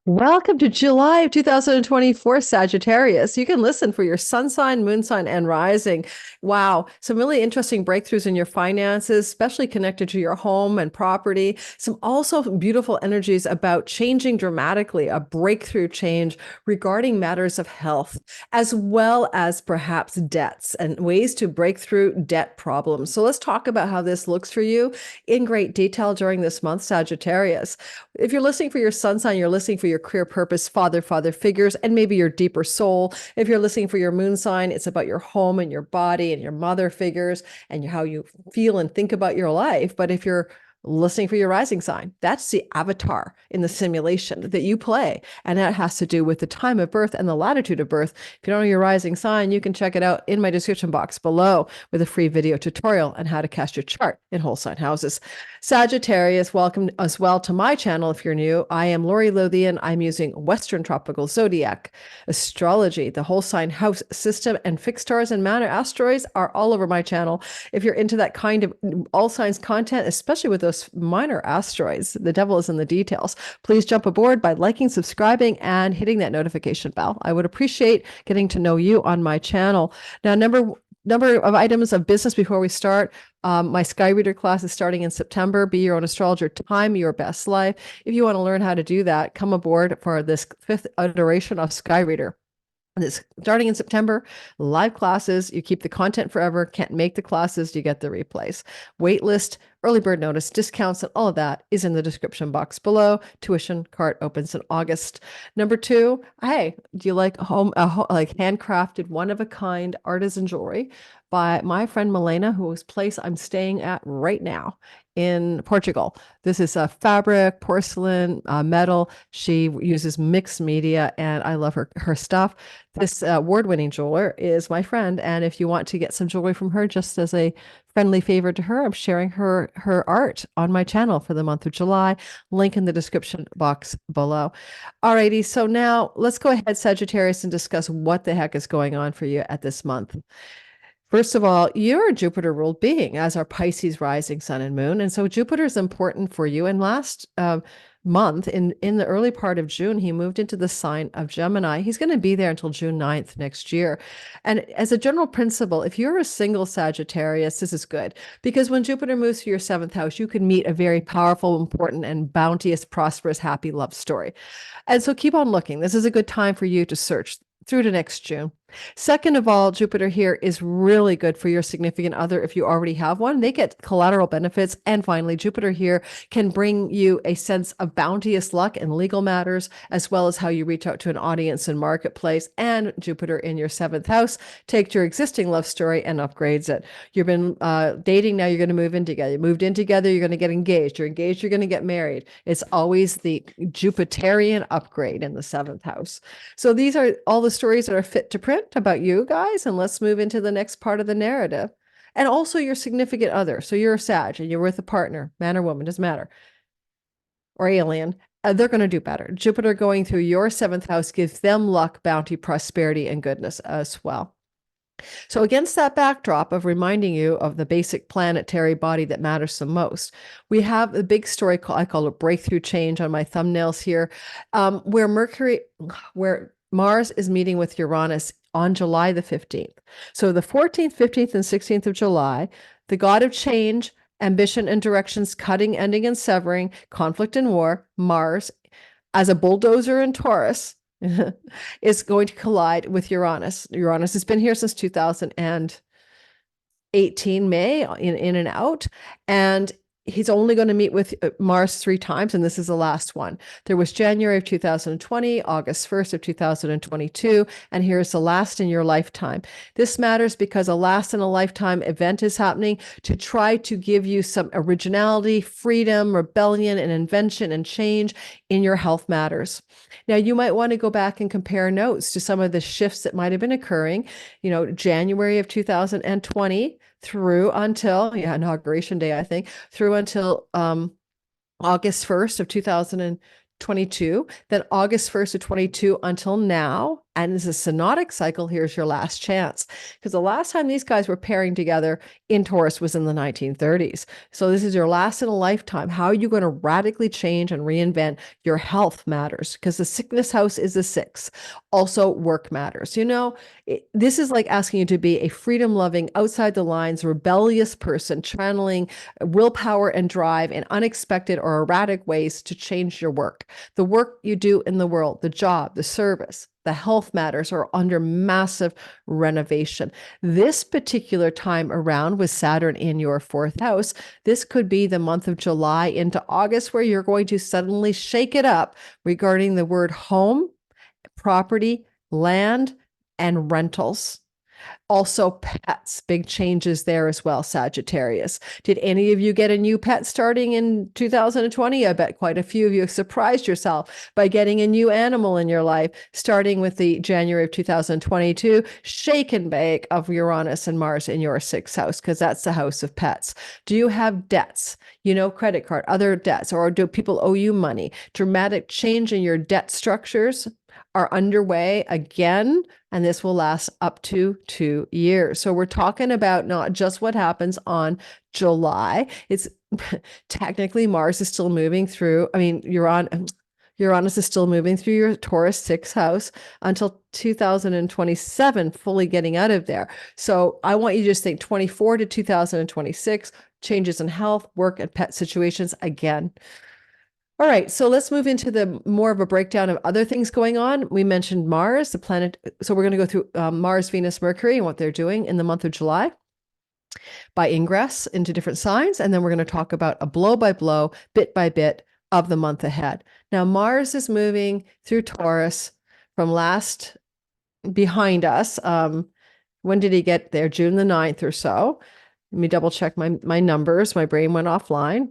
Welcome to July of 2024, Sagittarius. You can listen for your sun sign, moon sign, and rising. Wow, some really interesting breakthroughs in your finances, especially connected to your home and property. Some also beautiful energies about changing dramatically, a breakthrough change regarding matters of health, as well as perhaps debts and ways to break through debt problems. So let's talk about how this looks for you in great detail during this month, Sagittarius. If you're listening for your sun sign, you're listening for your career purpose, father figures, and maybe your deeper soul. If you're listening for your moon sign, it's about your home and your body and your mother figures and how you feel and think about your life. But if you're listening for your rising sign, that's the avatar in the simulation that you play. And that has to do with the time of birth and the latitude of birth. If you don't know your rising sign, you can check it out in my description box below with a free video tutorial on how to cast your chart in whole sign houses. Sagittarius, welcome as well to my channel if you're new. I am Lori Lothian. I'm using Western Tropical Zodiac, astrology, the whole sign house system, and fixed stars and minor asteroids are all over my channel. If you're into that kind of all signs content, especially with those minor asteroids, the devil is in the details. Please jump aboard by liking, subscribing, and hitting that notification bell. I would appreciate getting to know you on my channel. Now, number of items of business before we start. My Sky Reader class is starting in September. Be your own astrologer, time your best life. If you want to learn how to do that, come aboard for this 5th iteration of Sky Reader. And it's starting in September, live classes. You keep the content forever. Can't make the classes, you get the replays. Waitlist, early bird notice, discounts, and all of that is in the description box below. Tuition cart opens in August. Number 2, hey, do you like like handcrafted, one-of-a-kind artisan jewelry by my friend Milena, whose place I'm staying at right now in Portugal. This is a fabric, porcelain, metal. She uses mixed media, and I love her stuff. This award-winning jeweler is my friend, and if you want to get some jewelry from her, just as a friendly favor to her, I'm sharing her art on my channel for the month of July. Link in the description box below. Alrighty, so now let's go ahead, Sagittarius, and discuss what the heck is going on for you at this month. First of all, you're a Jupiter-ruled being, as are Pisces rising sun and moon. And so Jupiter is important for you. And last month, in the early part of June, he moved into the sign of Gemini. He's going to be there until June 9th next year. And as a general principle, if you're a single Sagittarius, this is good. Because when Jupiter moves to your 7th house, you can meet a very powerful, important, and bounteous, prosperous, happy love story. And so keep on looking. This is a good time for you to search through to next June. Second of all, Jupiter here is really good for your significant other if you already have one. They get collateral benefits. And finally, Jupiter here can bring you a sense of bounteous luck in legal matters, as well as how you reach out to an audience and marketplace. And Jupiter in your 7th house takes your existing love story and upgrades it. You've been dating, now you're going to move in together. You moved in together, you're going to get engaged. You're engaged, you're going to get married. It's always the Jupiterian upgrade in the 7th house. So these are all the stories that are fit to print about you guys, and let's move into the next part of the narrative. And also your significant other. So you're a Sag and you're with a partner, man or woman, doesn't matter, or alien. They're going to do better. Jupiter going through your 7th house gives them luck, bounty, prosperity, and goodness as well. So against that backdrop of reminding you of the basic planetary body that matters the most, we have a big story I call it breakthrough change on my thumbnails here, where Mars is meeting with Uranus on July the 15th. So the 14th, 15th, and 16th of July, the god of change, ambition and directions, cutting, ending, and severing, conflict and war, Mars, as a bulldozer in Taurus, is going to collide with Uranus. Uranus has been here since 2018, May, in and out. And he's only going to meet with Mars 3 times, and this is the last one. There was January of 2020, August 1st of 2022, and here's the last in your lifetime. This matters because a last in a lifetime event is happening to try to give you some originality, freedom, rebellion, and invention and change in your health matters. Now, you might want to go back and compare notes to some of the shifts that might have been occurring, January of 2020, through until inauguration day, I think, through until August 1st of 2022, then August 1st of 22 until now, And as a synodic cycle, here's your last chance. Because the last time these guys were pairing together in Taurus was in the 1930s. So this is your last in a lifetime. How are you going to radically change and reinvent? Your health matters because the sickness house is the sixth. Also, work matters. This is like asking you to be a freedom-loving, outside the lines, rebellious person, channeling willpower and drive in unexpected or erratic ways to change your work. The work you do in the world, the job, the service, the health matters are under massive renovation. This particular time around with Saturn in your fourth house, this could be the month of July into August where you're going to suddenly shake it up regarding the word home, property, land, and rentals. Also, pets, big changes there as well, Sagittarius. Did any of you get a new pet starting in 2020? I bet quite a few of you surprised yourself by getting a new animal in your life, starting with the January of 2022 shake and bake of Uranus and Mars in your sixth house, because that's the house of pets. Do you have debts? Credit card, other debts, or do people owe you money? Dramatic change in your debt structures are underway again, and this will last up to 2 years. So we're talking about not just what happens on July. It's technically Mars is still moving through. Uranus is still moving through your Taurus sixth house until 2027, fully getting out of there. So I want you to just think 24 to 2026, changes in health, work, and pet situations again. All right, so let's move into the more of a breakdown of other things going on. We mentioned Mars, the planet. So we're going to go through Mars, Venus, Mercury, and what they're doing in the month of July by ingress into different signs. And then we're going to talk about a blow by blow, bit by bit of the month ahead. Now, Mars is moving through Taurus from behind us. When did he get there? June the 9th or so. Let me double check my numbers. My brain went offline.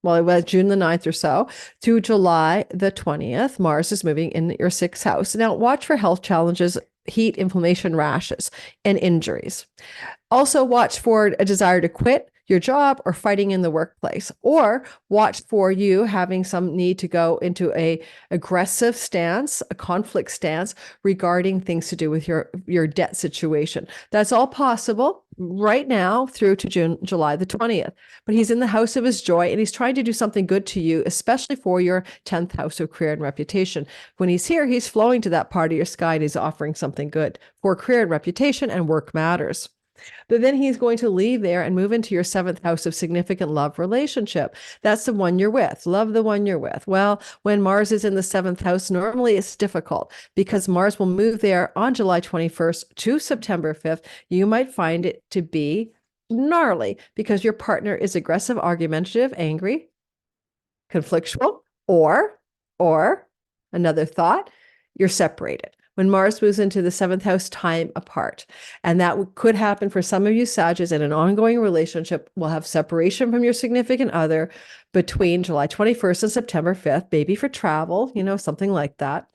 Well, it was June the 9th or so through July the 20th. Mars is moving in your sixth house. Now, watch for health challenges, heat, inflammation, rashes, and injuries. Also, watch for a desire to quit your job or fighting in the workplace, or watch for you having some need to go into a aggressive stance, a conflict stance regarding things to do with your debt situation. That's all possible right now through to July the 20th. But he's in the house of his joy and he's trying to do something good to you, especially for your 10th house of career and reputation. When he's here, he's flowing to that part of your sky and he's offering something good for career and reputation, and work matters. But then he's going to leave there and move into your seventh house of significant love relationship. That's the one you're with. Love the one you're with. Well, when Mars is in the seventh house, normally it's difficult because Mars will move there on July 21st to September 5th. You might find it to be gnarly because your partner is aggressive, argumentative, angry, conflictual, or another thought, you're separated. When Mars moves into the seventh house, time apart. And that could happen for some of you Sagittarius in an ongoing relationship. Will have separation from your significant other between July 21st and September 5th, maybe for travel, something like that.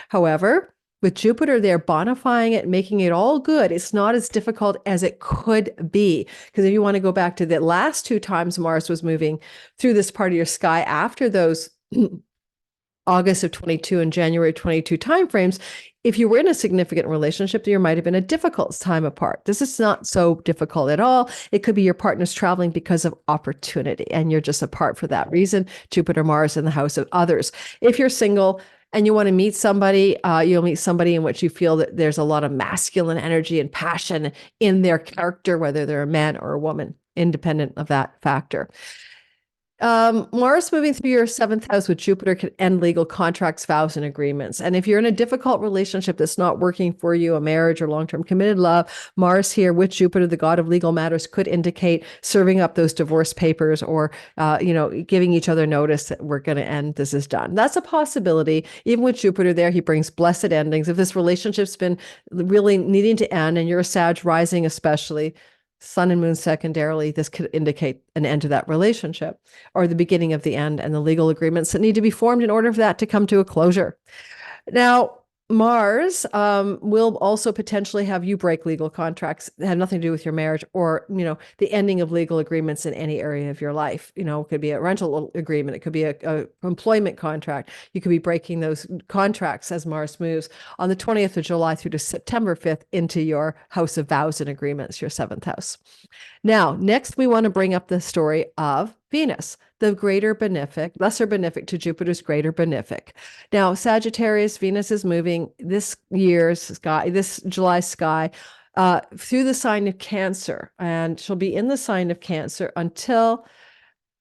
However, with Jupiter there bonifying it, making it all good, it's not as difficult as it could be. Because if you want to go back to the last two times Mars was moving through this part of your sky after those August of 22 and January 22 timeframes, if you were in a significant relationship, there might have been a difficult time apart. This is not so difficult at all. It could be your partner's traveling because of opportunity, and you're just apart for that reason. Jupiter, Mars in the house of others. If you're single and you want to meet somebody, you'll meet somebody in which you feel that there's a lot of masculine energy and passion in their character, whether they're a man or a woman, independent of that factor. Mars moving through your seventh house with Jupiter can end legal contracts, vows, and agreements. And if you're in a difficult relationship that's not working for you, a marriage or long-term committed love, Mars here with Jupiter, the god of legal matters, could indicate serving up those divorce papers or, giving each other notice that we're going to end, this is done. That's a possibility. Even with Jupiter there, he brings blessed endings. If this relationship's been really needing to end, and you're a Sag rising especially, Sun and Moon secondarily, this could indicate an end to that relationship or the beginning of the end and the legal agreements that need to be formed in order for that to come to a closure. Now, Mars will also potentially have you break legal contracts that have nothing to do with your marriage, or, the ending of legal agreements in any area of your life. It could be a rental agreement. It could be a employment contract. You could be breaking those contracts as Mars moves on the 20th of July through to September 5th into your house of vows and agreements, your seventh house. Now, next, we want to bring up the story of Venus, the greater benefic, lesser benefic to Jupiter's greater benefic. Now, Sagittarius, Venus is moving this July sky, through the sign of Cancer, and she'll be in the sign of Cancer until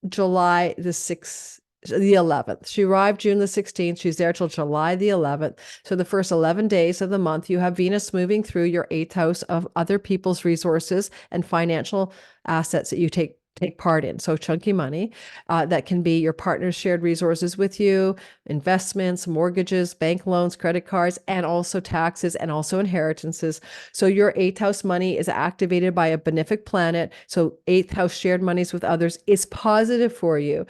July the 6th. The 11th. She arrived June the 16th. She's there till July the 11th. So the first 11 days of the month, you have Venus moving through your eighth house of other people's resources and financial assets that you take part in. So chunky money, that can be your partner's shared resources with you, investments, mortgages, bank loans, credit cards, and also taxes, and also inheritances. So your eighth house money is activated by a benefic planet. So eighth house shared monies with others is positive for you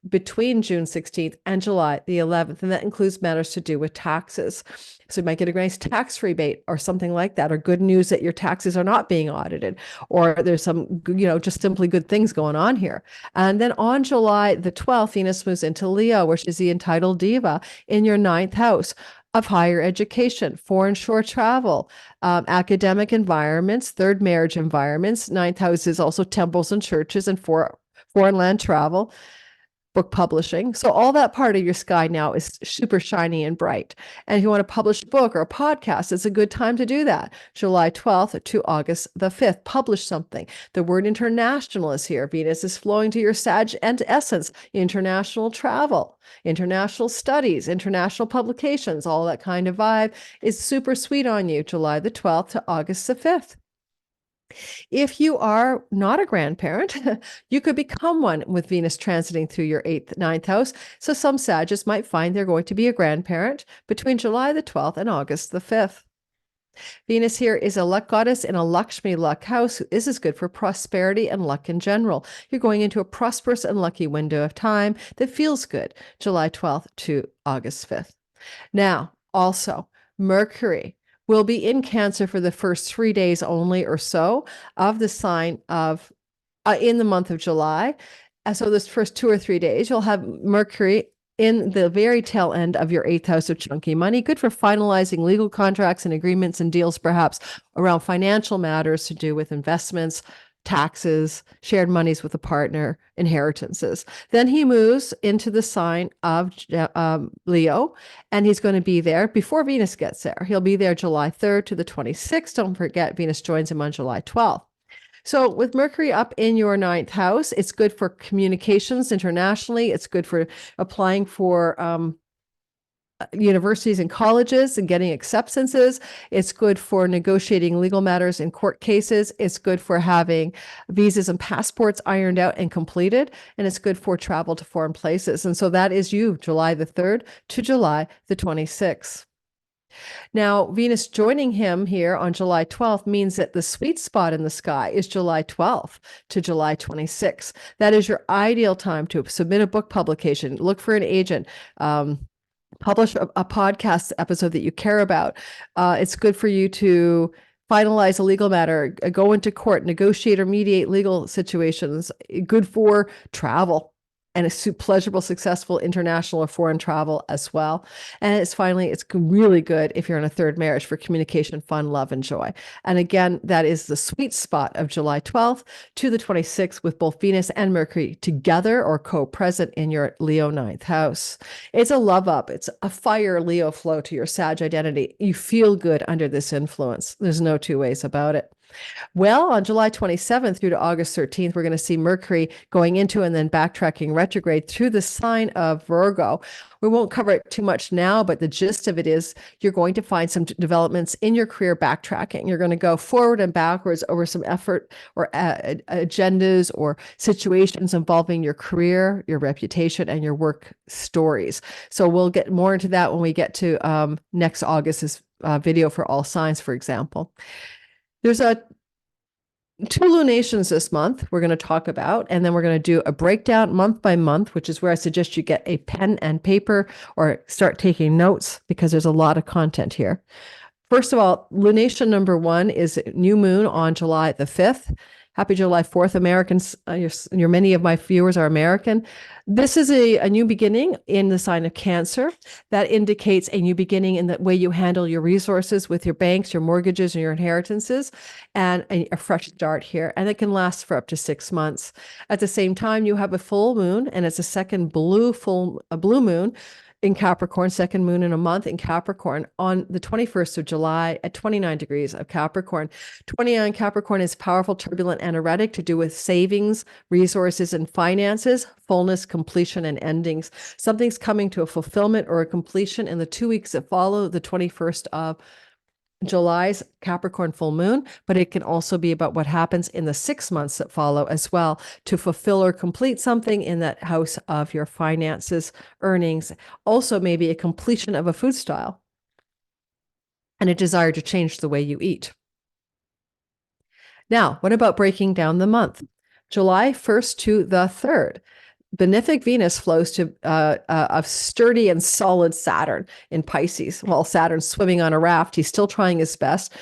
between June 16th and July the 11th. And that includes matters to do with taxes. So you might get a nice tax rebate or something like that, or good news that your taxes are not being audited, or there's some, just simply good things going on here. And then on July the 12th, Venus moves into Leo, which is the entitled diva, in your ninth house of higher education, foreign shore travel, academic environments, third marriage environments. Ninth house is also temples and churches and foreign land travel, book publishing. So all that part of your sky now is super shiny and bright. And if you want to publish a book or a podcast, it's a good time to do that. July 12th to August the 5th, publish something. The word international is here. Venus is flowing to your Sag and essence, international travel, international studies, international publications, all that kind of vibe is super sweet on you, July the 12th to August the 5th. If you are not a grandparent, you could become one with Venus transiting through your ninth house. So some Sagittarius might find they're going to be a grandparent between July the 12th and August the 5th. Venus here is a luck goddess in a Lakshmi luck house. This is good for prosperity and luck in general. You're going into a prosperous and lucky window of time that feels good, July 12th to August 5th. Now, also, Mercury will be in Cancer for the first 3 days only or so of the sign of, in the month of July. And so this first 2 or 3 days, you'll have Mercury in the very tail end of your eighth house of chunky money, good for finalizing legal contracts and agreements and deals, perhaps around financial matters to do with investments, taxes, shared monies with a partner, inheritances. Then he moves into the sign of Leo, and he's going to be there before Venus gets there. He'll be there July 3rd to the 26th. Don't forget, Venus joins him on July 12th. So with Mercury up in your ninth house, it's good for communications internationally. It's good for applying for universities and colleges and getting acceptances. It's good for negotiating legal matters in court cases. It's good for having visas and passports ironed out and completed. And it's good for travel to foreign places. And so that is you, July the 3rd to July the 26th. Now, Venus joining him here on July 12th means that the sweet spot in the sky is July 12th to July 26th. That is your ideal time to submit a book publication, look for an agent, publish a podcast episode that you care about. It's good for you to finalize a legal matter, go into court, negotiate or mediate legal situations. Good for travel and a pleasurable, successful international or foreign travel as well. And it's really good if you're in a third marriage for communication, fun, love, and joy. And again, that is the sweet spot of July 12th to the 26th with both Venus and Mercury together or co-present in your Leo ninth house. It's a love up. It's a fire Leo flow to your Sag identity. You feel good under this influence. There's no two ways about it. Well, on July 27th through to August 13th, we're going to see Mercury going into and then backtracking retrograde through the sign of Virgo. We won't cover it too much now, but the gist of it is you're going to find some developments in your career backtracking. You're going to go forward and backwards over some effort or agendas or situations involving your career, your reputation, and your work stories. So we'll get more into that when we get to next August's video for all signs, for example. There's a 2 lunations this month we're going to talk about, and then we're going to do a breakdown month by month, which is where I suggest you get a pen and paper or start taking notes because there's a lot of content here. First of all, lunation number 1 is new moon on July the 5th. Happy July 4th, Americans. Many of my viewers are American. This is a new beginning in the sign of Cancer that indicates a new beginning in the way you handle your resources with your banks, your mortgages, and your inheritances, and a fresh start here. And it can last for up to 6 months. At the same time, you have a full moon, and it's a second blue moon in Capricorn, second moon in a month in Capricorn on the 21st of July at 29 degrees of Capricorn. 29 Capricorn is powerful, turbulent, and erratic, to do with savings, resources, and finances, fullness, completion, and endings. Something's coming to a fulfillment or a completion in the 2 weeks that follow the 21st of July's Capricorn full moon, but it can also be about what happens in the 6 months that follow as well, to fulfill or complete something in that house of your finances, earnings. Also, maybe a completion of a food style and a desire to change the way you eat. Now, what about breaking down the month? July 1st to the 3rd. Benefic Venus flows to a sturdy and solid Saturn in Pisces. While Saturn's swimming on a raft, he's still trying his best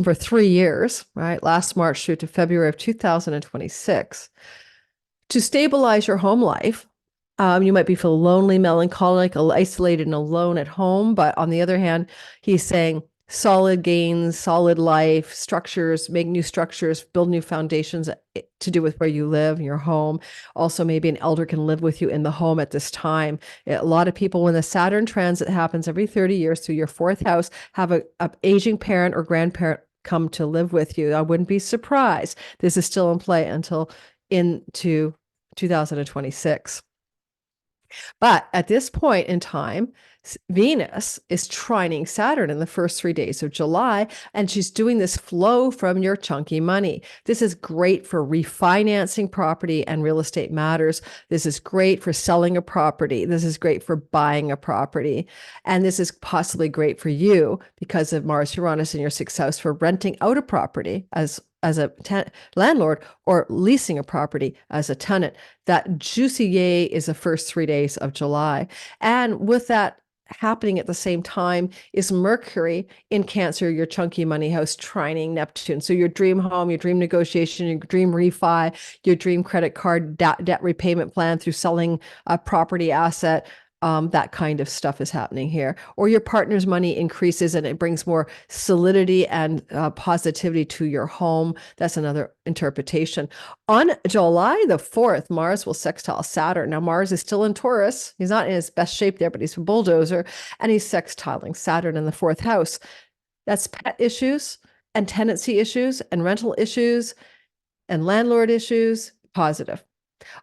for 3 years, right? Last March through to February of 2026. To stabilize your home life, you might be feeling lonely, melancholic, isolated, and alone at home. But on the other hand, he's saying solid gains, solid life, structures, make new structures, build new foundations to do with where you live, your home. Also, maybe an elder can live with you in the home at this time. A lot of people, when the Saturn transit happens every 30 years through your 4th house, have a aging parent or grandparent come to live with you. I wouldn't be surprised. This is still in play until into 2026. But at this point in time, Venus is trining Saturn in the first 3 days of July, and she's doing this flow from your chunky money. This is great for refinancing property and real estate matters. This is great for selling a property. This is great for buying a property. And this is possibly great for you because of Mars Uranus in your 6th house for renting out a property as a landlord or leasing a property as a tenant. That juicy yay is the first 3 days of July. And with that happening at the same time is Mercury in Cancer, your chunky money house, trining Neptune. So your dream home, your dream negotiation, your dream refi, your dream credit card debt repayment plan through selling a property asset. That kind of stuff is happening here. Or your partner's money increases and it brings more solidity and positivity to your home. That's another interpretation. On July the 4th, Mars will sextile Saturn. Now, Mars is still in Taurus. He's not in his best shape there, but he's a bulldozer. And he's sextiling Saturn in the 4th house. That's pet issues and tenancy issues and rental issues and landlord issues, positive.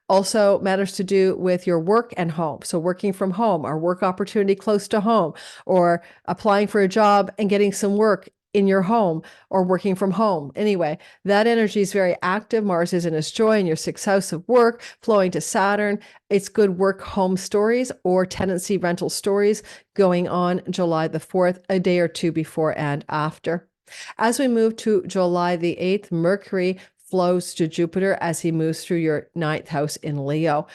Also matters to do with your work and home. So working from home or work opportunity close to home, or applying for a job and getting some work in your home or working from home. Anyway, that energy is very active. Mars is in its joy in your 6th house of work, flowing to Saturn. It's good work home stories or tenancy rental stories going on July the 4th, a day or two before and after. As we move to July the 8th, Mercury flows to Jupiter as he moves through your 9th house in Leo.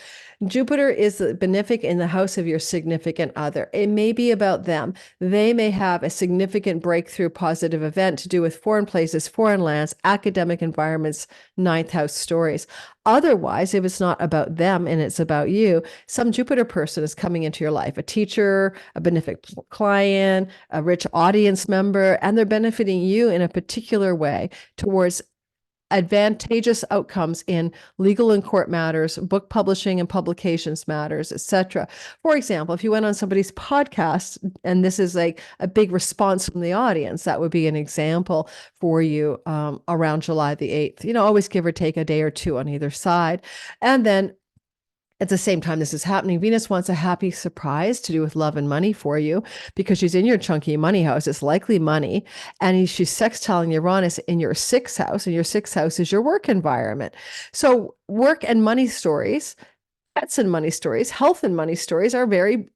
Jupiter is the benefic in the house of your significant other. It may be about them. They may have a significant breakthrough positive event to do with foreign places, foreign lands, academic environments, 9th house stories. Otherwise, if it's not about them and it's about you, some Jupiter person is coming into your life, a teacher, a benefic client, a rich audience member, and they're benefiting you in a particular way towards advantageous outcomes in legal and court matters, book publishing and publications matters, etc. For example, if you went on somebody's podcast and this is like a big response from the audience, that would be an example for you around July the 8th. Always give or take a day or two on either side. And then at the same time this is happening, Venus wants a happy surprise to do with love and money for you because she's in your chunky money house. It's likely money. And she's sextiling Uranus in your 6th house. And your 6th house is your work environment. So work and money stories, pets and money stories, health and money stories are very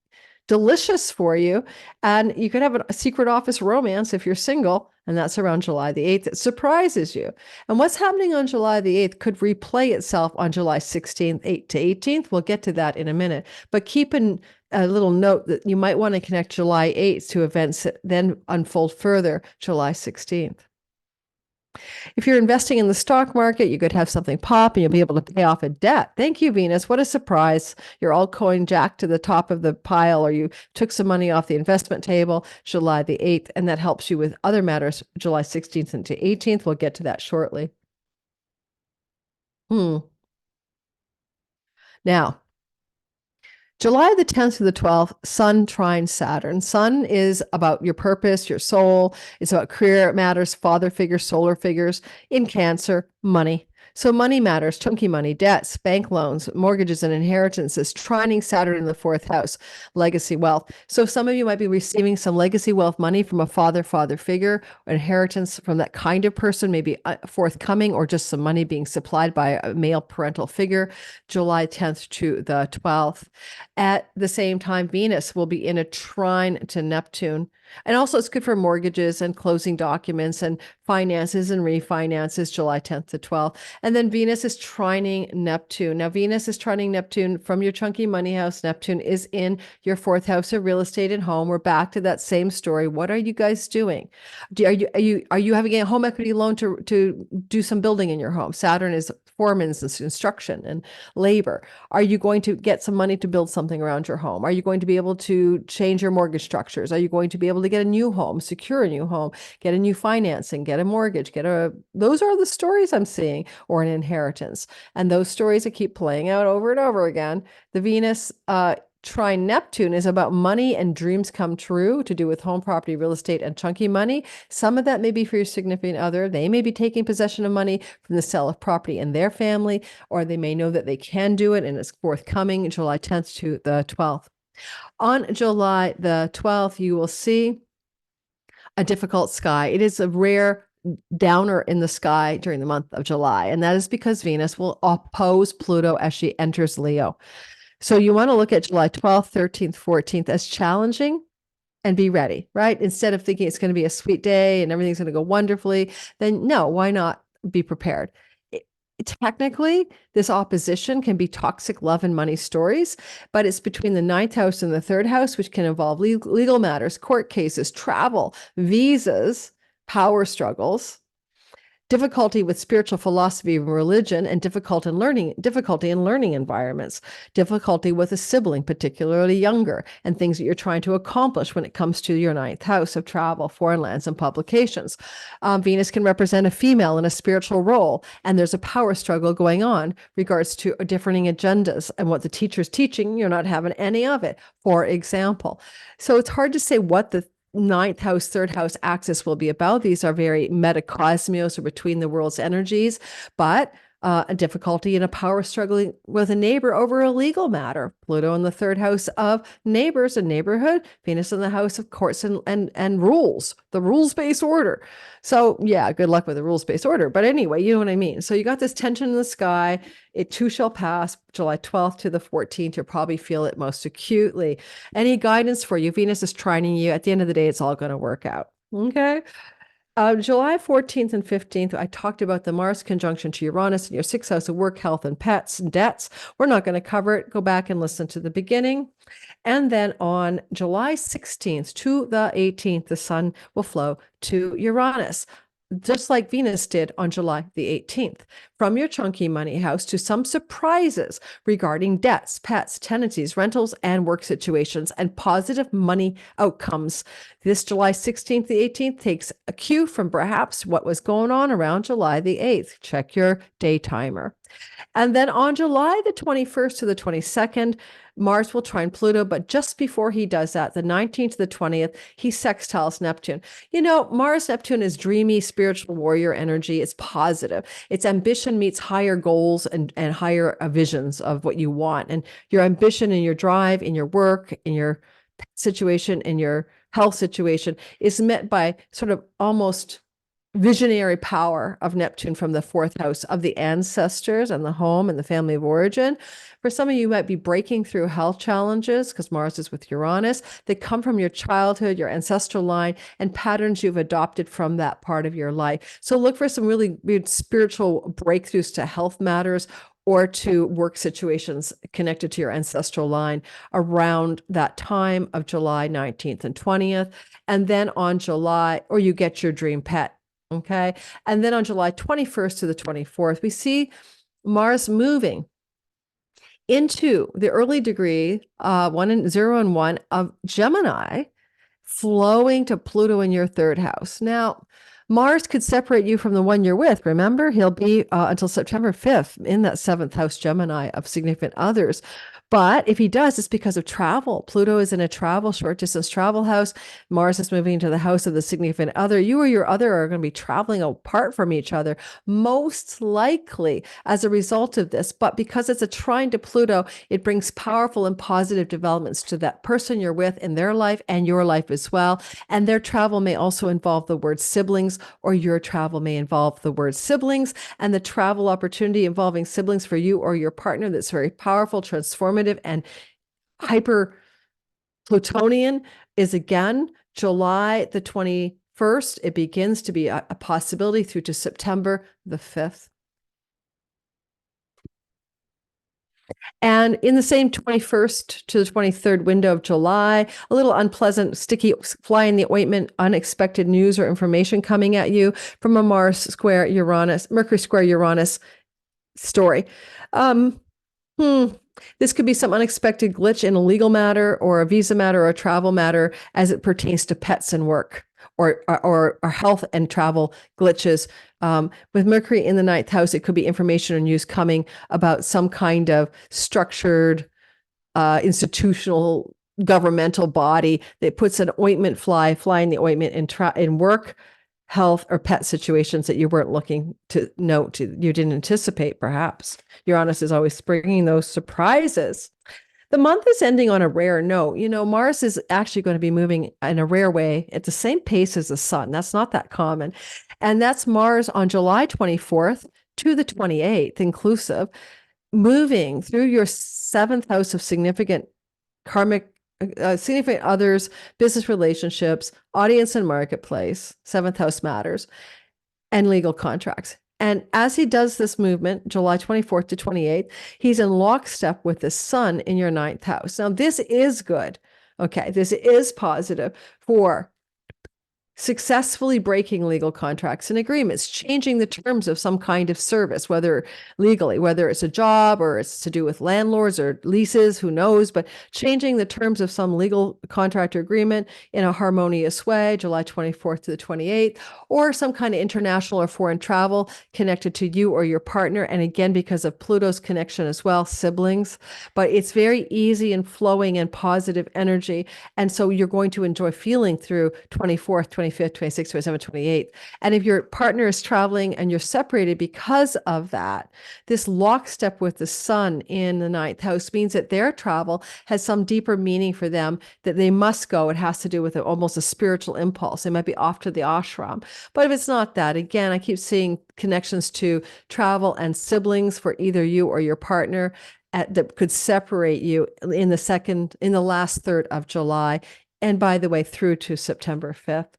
delicious for you. And you could have a secret office romance if you're single, and that's around July the 8th. It surprises you. And what's happening on July the 8th could replay itself on July 16th, 8th to 18th. We'll get to that in a minute. But keep in a little note that you might want to connect July 8th to events that then unfold further July 16th. If you're investing in the stock market, you could have something pop and you'll be able to pay off a debt. Thank you, Venus. What a surprise. Your altcoin jacked to the top of the pile, or you took some money off the investment table July the 8th, and that helps you with other matters July 16th into 18th. We'll get to that shortly. Now, July the 10th to the 12th, Sun trine Saturn. Sun is about your purpose, your soul. It's about career matters, father figures, solar figures. In Cancer, money. So money matters, chunky money, debts, bank loans, mortgages, and inheritances, trining Saturn in the fourth house, legacy wealth. So some of you might be receiving some legacy wealth money from a father figure, inheritance from that kind of person, maybe forthcoming, or just some money being supplied by a male parental figure, July 10th to the 12th. At the same time, Venus will be in a trine to Neptune. And also it's good for mortgages and closing documents and finances and refinances, July 10th to 12th. And then Venus is trining Neptune. Now, Venus is trining Neptune from your chunky money house. Neptune is in your fourth house of real estate and home. We're back to that same story. What are you guys doing? Are you having a home equity loan to do some building in your home? Saturn is foreman's and construction and labor. Are you going to get some money to build something around your home? Are you going to be able to change your mortgage structures? Are you going to be able to get a new home, secure a new home, get a new financing, get a mortgage, those are the stories I'm seeing, or an inheritance. And those stories that keep playing out over and over again. The Venus trine Neptune is about money and dreams come true, to do with home, property, real estate, and chunky money. Some of that may be for your significant other. They may be taking possession of money from the sale of property in their family, or they may know that they can do it and it's forthcoming July 10th to the 12th. On July the 12th, you will see a difficult sky. It is a rare downer in the sky during the month of July, and that is because Venus will oppose Pluto as she enters Leo. So you want to look at July 12th, 13th, 14th as challenging and be ready, right? Instead of thinking it's going to be a sweet day and everything's going to go wonderfully, then no, why not be prepared? Technically, this opposition can be toxic love and money stories, but it's between the ninth house and the third house, which can involve legal matters, court cases, travel, visas, power struggles, difficulty with spiritual philosophy and religion, and difficulty in learning environments, difficulty with a sibling, particularly younger, and things that you're trying to accomplish when it comes to your ninth house of travel, foreign lands, and publications. Venus can represent a female in a spiritual role, and there's a power struggle going on regards to differing agendas, and what the teacher's teaching, you're not having any of it, for example. So it's hard to say what the ninth house, third house axis will be about. These are very metacosmos, or between the world's energies, but a difficulty in a power struggling with a neighbor over a legal matter. Pluto in the third house of neighbors and neighborhood, Venus in the house of courts and rules, the rules-based order. So yeah, good luck with the rules-based order. But anyway, you know what I mean. So you got this tension in the sky. It too shall pass. July 12th to the 14th, you'll probably feel it most acutely. Any guidance for you? Venus is trining you. At the end of the day, it's all going to work out. Okay. July 14th and 15th, I talked about the Mars conjunction to Uranus in your sixth house of work, health, and pets and debts. We're not going to cover it. Go back and listen to the beginning. And then on July 16th to the 18th, the sun will flow to Uranus, just like Venus did on July the 18th, from your chunky money house to some surprises regarding debts, pets, tenancies, rentals, and work situations, and positive money outcomes. This July 16th, the 18th takes a cue from perhaps what was going on around July the 8th. Check your day timer. And then on July the 21st to the 22nd, Mars will trine Pluto, but just before he does that, the 19th to the 20th, he sextiles Neptune. You know, Mars-Neptune is dreamy, spiritual warrior energy. It's positive. It's ambition meets higher goals and higher visions of what you want. And your ambition and your drive in your work, in your situation, in your health situation is met by sort of almost visionary power of Neptune from the fourth house of the ancestors and the home and the family of origin. For some of you, might be breaking through health challenges because Mars is with Uranus that come from your childhood, your ancestral line, and patterns you've adopted from that part of your life. So look for some really weird spiritual breakthroughs to health matters or to work situations connected to your ancestral line around that time of July 19th and 20th. And then on July, or you get your dream pet. Okay. And then on July 21st to the 24th, we see Mars moving into the early degree 0 and 1 of Gemini, flowing to Pluto in your third house. Now, Mars could separate you from the one you're with. Remember, he'll be until September 5th in that seventh house Gemini of significant others. But if he does, it's because of travel. Pluto is in a travel, short distance travel house. Mars is moving into the house of the significant other. You or your other are going to be traveling apart from each other, most likely as a result of this. But because it's a trine to Pluto, it brings powerful and positive developments to that person you're with in their life and your life as well. And their travel may also involve the word siblings, or your travel may involve the word siblings. And the travel opportunity involving siblings for you or your partner that's very powerful, transformative, and hyper Plutonian is again July the 21st. It begins to be a possibility through to September the 5th. And in the same 21st to the 23rd window of July, a little unpleasant, sticky fly in the ointment, unexpected news or information coming at you from a Mars square Uranus, Mercury square Uranus story. This could be some unexpected glitch in a legal matter or a visa matter or a travel matter as it pertains to pets and work or health and travel glitches. With Mercury in the ninth house, it could be information or news coming about some kind of structured institutional governmental body that puts an ointment fly in the ointment in work, health, or pet situations that you weren't looking to note, you didn't anticipate, perhaps. Uranus is always bringing those surprises. The month is ending on a rare note. You know, Mars is actually going to be moving in a rare way at the same pace as the sun. That's not that common. And that's Mars on July 24th to the 28th, inclusive, moving through your seventh house of significant karmic significant others, business relationships, audience and marketplace, seventh house matters, and legal contracts. And as he does this movement, July 24th to 28th, he's in lockstep with the sun in your ninth house. Now, this is good. Okay, this is positive for successfully breaking legal contracts and agreements, changing the terms of some kind of service, whether legally, whether it's a job or it's to do with landlords or leases, who knows, but changing the terms of some legal contract or agreement in a harmonious way, July 24th to the 28th, or some kind of international or foreign travel connected to you or your partner. And again, because of Pluto's connection as well, siblings, but it's very easy and flowing and positive energy. And so you're going to enjoy feeling through 24th, 25th, 26th, 27th, 28th. And if your partner is traveling and you're separated because of that, this lockstep with the sun in the ninth house means that their travel has some deeper meaning for them, that they must go. It has to do with almost a spiritual impulse. They might be off to the ashram. But if it's not that, again, I keep seeing connections to travel and siblings for either you or your partner that could separate you in the last third of July. And by the way, through to September 5th.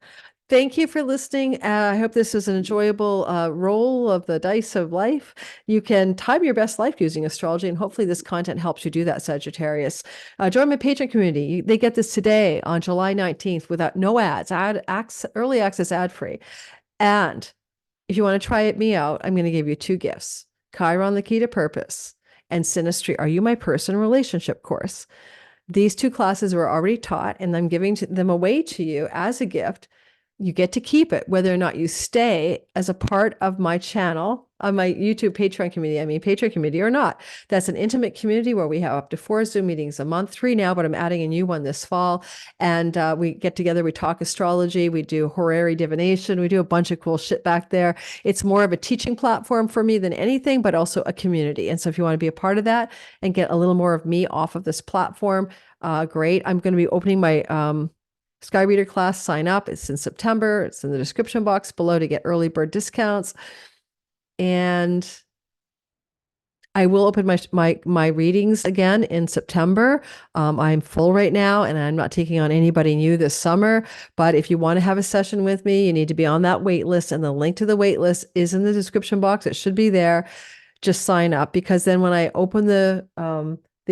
Thank you for listening. I hope this is an enjoyable roll of the dice of life. You can time your best life using astrology, and hopefully this content helps you do that, Sagittarius. Join my Patreon community. They get this today on July 19th without no ads, early access ad-free. And if you want to try me out, I'm going to give you 2 gifts. Chiron, the Key to Purpose, and Synastry, Are You My Person relationship course. These 2 classes were already taught, and I'm giving them away to you as a gift. You get to keep it, whether or not you stay as a part of my channel, on my YouTube Patreon community or not. That's an intimate community where we have up to 4 Zoom meetings a month, 3 now, but I'm adding a new one this fall. And we get together, we talk astrology, we do horary divination, we do a bunch of cool shit back there. It's more of a teaching platform for me than anything, but also a community. And so if you want to be a part of that and get a little more of me off of this platform, great. I'm going to be opening my Sky Reader class, sign up. It's in September. It's in the description box below to get early bird discounts. And I will open my readings again in September. I'm full right now, and I'm not taking on anybody new this summer. But if you want to have a session with me, you need to be on that wait list, and the link to the wait list is in the description box. It should be there. Just sign up, because then when I open the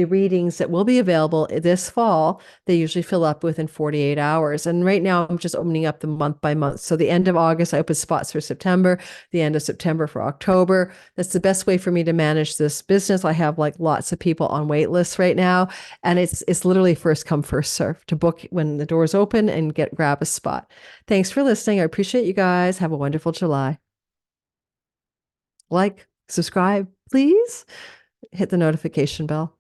readings that will be available this fall, they usually fill up within 48 hours. And right now I'm just opening up the month by month. So the end of August, I open spots for September, the end of September for October. That's the best way for me to manage this business. I have like lots of people on wait lists right now, and it's literally first come, first serve to book when the doors open and grab a spot. Thanks for listening. I appreciate you guys. Have a wonderful July. Like, subscribe, please. Hit the notification bell.